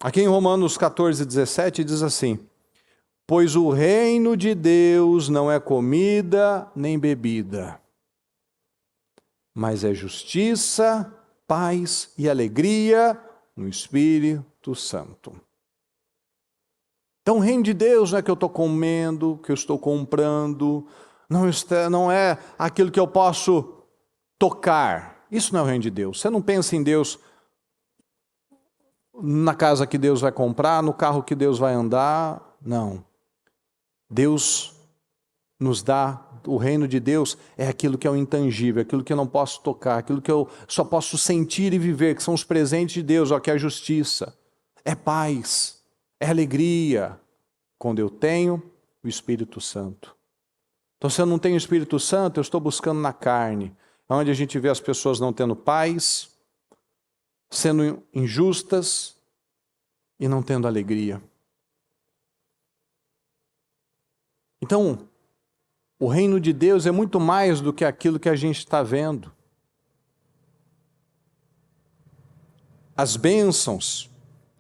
Aqui em Romanos 14:17 diz assim: pois o reino de Deus não é comida nem bebida, mas é justiça, paz e alegria no Espírito Santo. Então o reino de Deus não é que eu estou comendo, que eu estou comprando, não é aquilo que eu posso tocar. Isso não é o reino de Deus. Você não pensa em Deus na casa que Deus vai comprar, no carro que Deus vai andar. Não. Deus nos dá, o reino de Deus é aquilo que é o intangível, aquilo que eu não posso tocar, aquilo que eu só posso sentir e viver, que são os presentes de Deus, que é a justiça, é paz, é alegria, quando eu tenho o Espírito Santo. Então, se eu não tenho o Espírito Santo, eu estou buscando na carne, onde a gente vê as pessoas não tendo paz, sendo injustas e não tendo alegria. Então, o reino de Deus é muito mais do que aquilo que a gente está vendo. As bênçãos,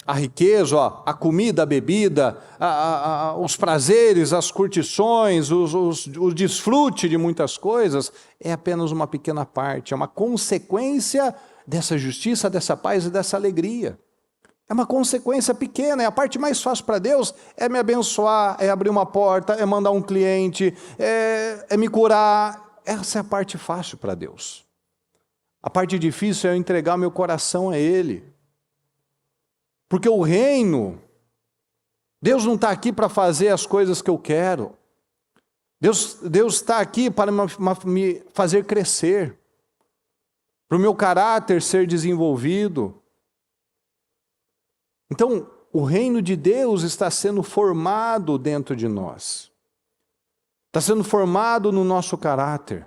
a riqueza, a comida, a bebida, os prazeres, as curtições, o desfrute de muitas coisas, é apenas uma pequena parte, é uma consequência dessa justiça, dessa paz e dessa alegria. É uma consequência pequena, é a parte mais fácil para Deus, é me abençoar, é abrir uma porta, é mandar um cliente, é me curar. Essa é a parte fácil para Deus. A parte difícil é eu entregar meu coração a Ele. Porque o reino, Deus não está aqui para fazer as coisas que eu quero. Deus está aqui para me fazer crescer, para o meu caráter ser desenvolvido. Então, o reino de Deus está sendo formado dentro de nós. Está sendo formado no nosso caráter.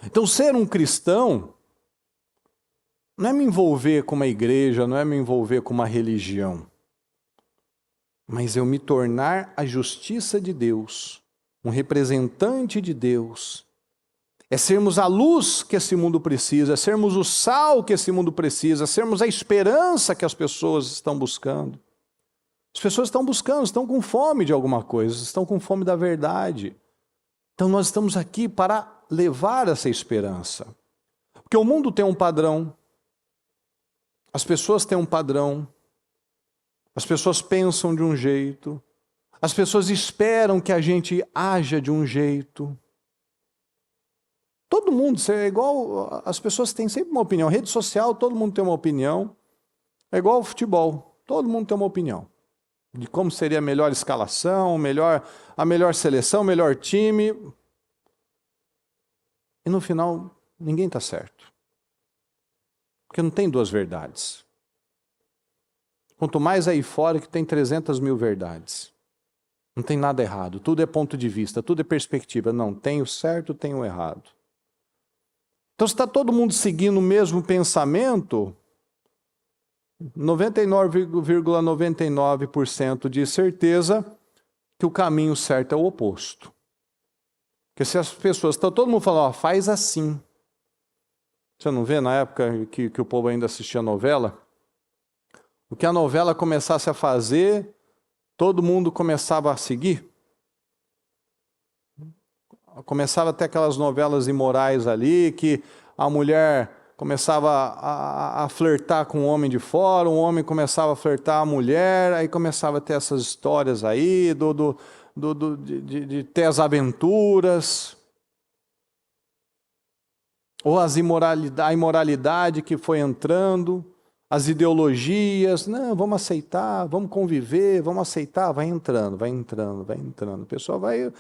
Então, ser um cristão não é me envolver com uma igreja, não é me envolver com uma religião, mas eu me tornar a justiça de Deus, um representante de Deus. É sermos a luz que esse mundo precisa, é sermos o sal que esse mundo precisa, sermos a esperança que as pessoas estão buscando. As pessoas estão buscando, estão com fome de alguma coisa, estão com fome da verdade. Então nós estamos aqui para levar essa esperança. Porque o mundo tem um padrão, as pessoas têm um padrão, as pessoas pensam de um jeito, as pessoas esperam que a gente haja de um jeito. Todo mundo, é igual, as pessoas têm sempre uma opinião. Rede social, todo mundo tem uma opinião. É igual ao futebol, todo mundo tem uma opinião. De como seria a melhor escalação, a melhor seleção, o melhor time. E no final, ninguém está certo. Porque não tem duas verdades. Quanto mais aí fora que tem 300 mil verdades. Não tem nada errado, tudo é ponto de vista, tudo é perspectiva. Não, tem o certo, tem o errado. Então, se está todo mundo seguindo o mesmo pensamento, 99,99% de certeza que o caminho certo é o oposto. Porque se as pessoas, está todo mundo falando, ó, faz assim. Você não vê na época que o povo ainda assistia a novela? O que a novela começasse a fazer, todo mundo começava a seguir. Começava até aquelas novelas imorais ali, que a mulher começava a flertar com o homem de fora, o homem começava a flertar a mulher, aí começava a ter essas histórias aí, de ter as aventuras, ou a imoralidade que foi entrando, as ideologias, não, vamos aceitar, vamos conviver, vamos aceitar, vai entrando. A pessoa vai,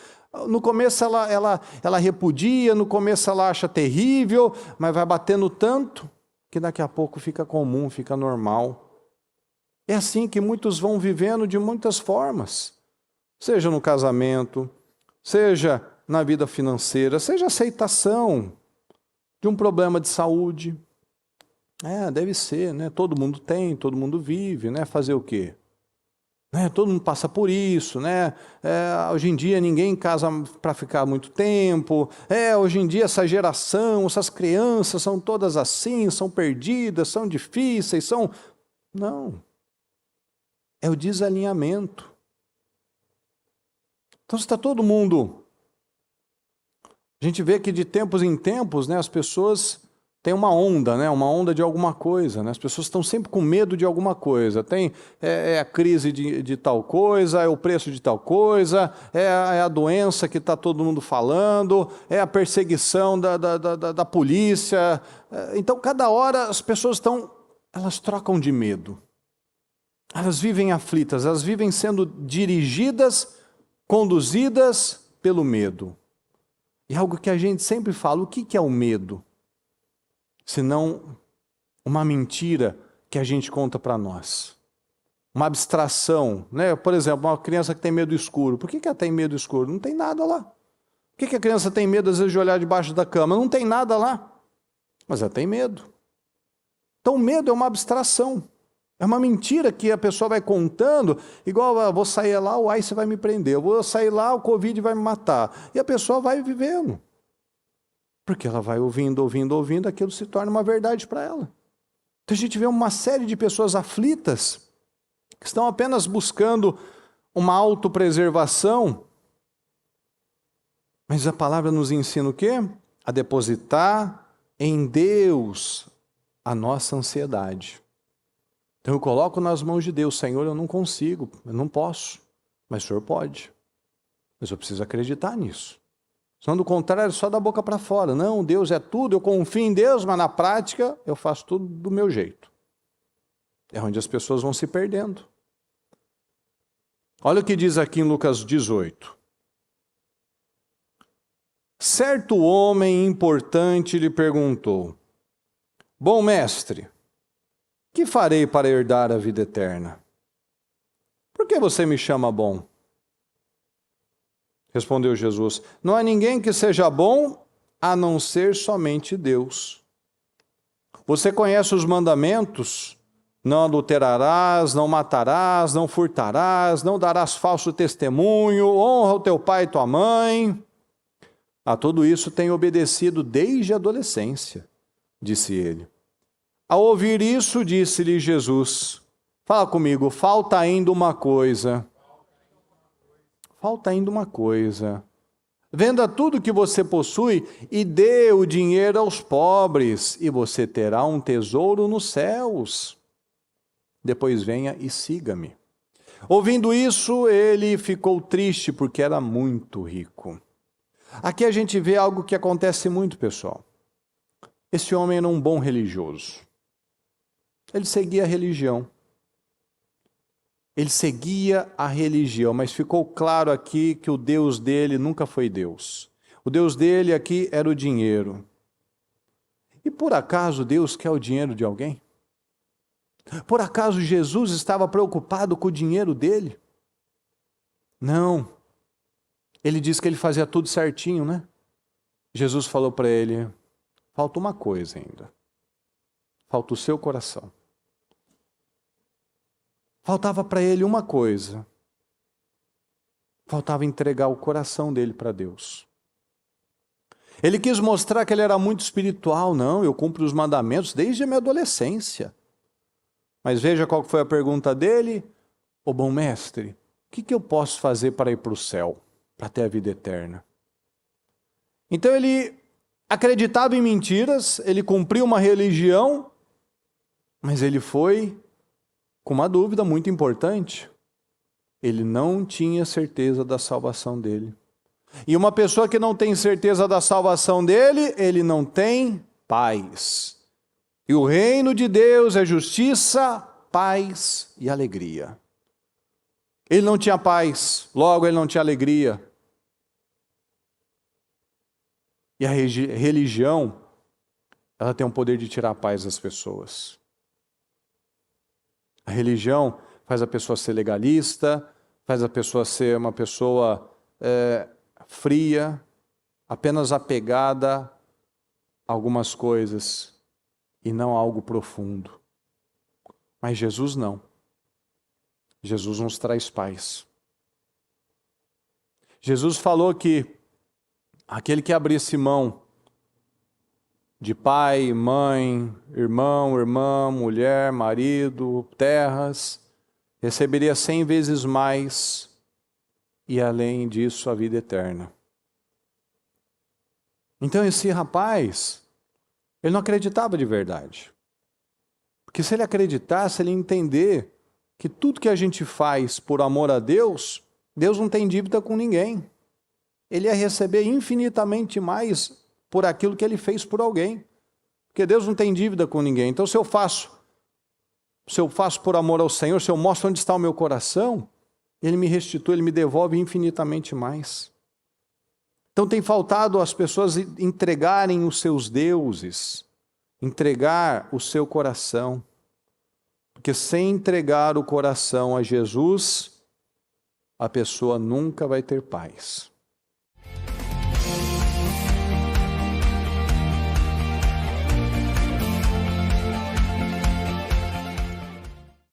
no começo ela repudia, no começo ela acha terrível, mas vai batendo tanto que daqui a pouco fica comum, fica normal. É assim que muitos vão vivendo de muitas formas, seja no casamento, seja na vida financeira, seja aceitação de um problema de saúde. Deve ser, né? Todo mundo tem, todo mundo vive, né? Fazer o quê? Todo mundo passa por isso, né? Hoje em dia ninguém casa para ficar muito tempo. Hoje em dia essa geração, essas crianças são todas assim, são perdidas, são difíceis, são... Não. é o desalinhamento. Então, se está todo mundo... A gente vê que de tempos em tempos, né, as pessoas têm uma onda, né, uma onda de alguma coisa. Né? As pessoas estão sempre com medo de alguma coisa. Tem a crise de tal coisa, é o preço de tal coisa, é a doença que está todo mundo falando, é a perseguição da polícia. Então, cada hora as pessoas elas trocam de medo. Elas vivem aflitas, elas vivem sendo dirigidas, conduzidas pelo medo. E algo que a gente sempre fala, o que é o medo? Senão uma mentira que a gente conta para nós. Uma abstração, né? Por exemplo, uma criança que tem medo do escuro. Por que ela tem medo do escuro? Não tem nada lá. Por que a criança tem medo, às vezes, de olhar debaixo da cama? Não tem nada lá. Mas ela tem medo. Então, o medo é uma abstração. É uma mentira que a pessoa vai contando, igual, eu vou sair lá, o ICE vai me prender, eu vou sair lá, o Covid vai me matar. E a pessoa vai vivendo. Porque ela vai ouvindo, aquilo se torna uma verdade para ela. Então a gente vê uma série de pessoas aflitas, que estão apenas buscando uma autopreservação. Mas a palavra nos ensina o quê? A depositar em Deus a nossa ansiedade. Então eu coloco nas mãos de Deus, Senhor, eu não consigo, eu não posso, mas o Senhor pode. Mas eu preciso acreditar nisso. Senão, do contrário, só da boca para fora. Não, Deus é tudo, eu confio em Deus, mas na prática eu faço tudo do meu jeito. É onde as pessoas vão se perdendo. Olha o que diz aqui em Lucas 18. Certo homem importante lhe perguntou: Bom mestre, que farei para herdar a vida eterna? Por que você me chama bom? Respondeu Jesus: Não há ninguém que seja bom a não ser somente Deus. Você conhece os mandamentos? Não adulterarás, não matarás, não furtarás, não darás falso testemunho, honra o teu pai e tua mãe. A tudo isso tenho obedecido desde a adolescência, disse ele. Ao ouvir isso, disse-lhe Jesus: Fala comigo, falta ainda uma coisa. Falta ainda uma coisa. Venda tudo que você possui e dê o dinheiro aos pobres, e você terá um tesouro nos céus. Depois venha e siga-me. Ouvindo isso, ele ficou triste porque era muito rico. Aqui a gente vê algo que acontece muito, pessoal. Esse homem era um bom religioso. Ele seguia a religião. Ele seguia a religião, mas ficou claro aqui que o Deus dele nunca foi Deus. O Deus dele aqui era o dinheiro. E por acaso Deus quer o dinheiro de alguém? Por acaso Jesus estava preocupado com o dinheiro dele? Não. Ele disse que ele fazia tudo certinho, né? Jesus falou para ele: falta uma coisa ainda. Falta o seu coração. Faltava para ele uma coisa. Faltava entregar o coração dele para Deus. Ele quis mostrar que ele era muito espiritual. Não, eu cumpro os mandamentos desde a minha adolescência. Mas veja qual foi a pergunta dele. Ô bom mestre, o que eu posso fazer para ir para o céu? Para ter a vida eterna? Então ele acreditava em mentiras, ele cumpriu uma religião, mas ele foi com uma dúvida muito importante. Ele não tinha certeza da salvação dele. E uma pessoa que não tem certeza da salvação dele, ele não tem paz. E o reino de Deus é justiça, paz e alegria. Ele não tinha paz, logo ele não tinha alegria. E a religião, ela tem o poder de tirar a paz das pessoas. A religião faz a pessoa ser legalista, faz a pessoa ser uma pessoa fria, apenas apegada a algumas coisas e não a algo profundo. Mas Jesus não. Jesus nos traz paz. Jesus falou que aquele que abrisse mão de pai, mãe, irmão, irmã, mulher, marido, terras, receberia 100 vezes mais e além disso a vida eterna. Então esse rapaz, ele não acreditava de verdade. Porque se ele acreditasse, ele ia entender que tudo que a gente faz por amor a Deus, Deus não tem dívida com ninguém. Ele ia receber infinitamente mais por aquilo que ele fez por alguém. Porque Deus não tem dívida com ninguém. Então se eu faço por amor ao Senhor, se eu mostro onde está o meu coração, Ele me restitui, Ele me devolve infinitamente mais. Então tem faltado às pessoas entregarem os seus deuses, entregar o seu coração. Porque sem entregar o coração a Jesus, a pessoa nunca vai ter paz.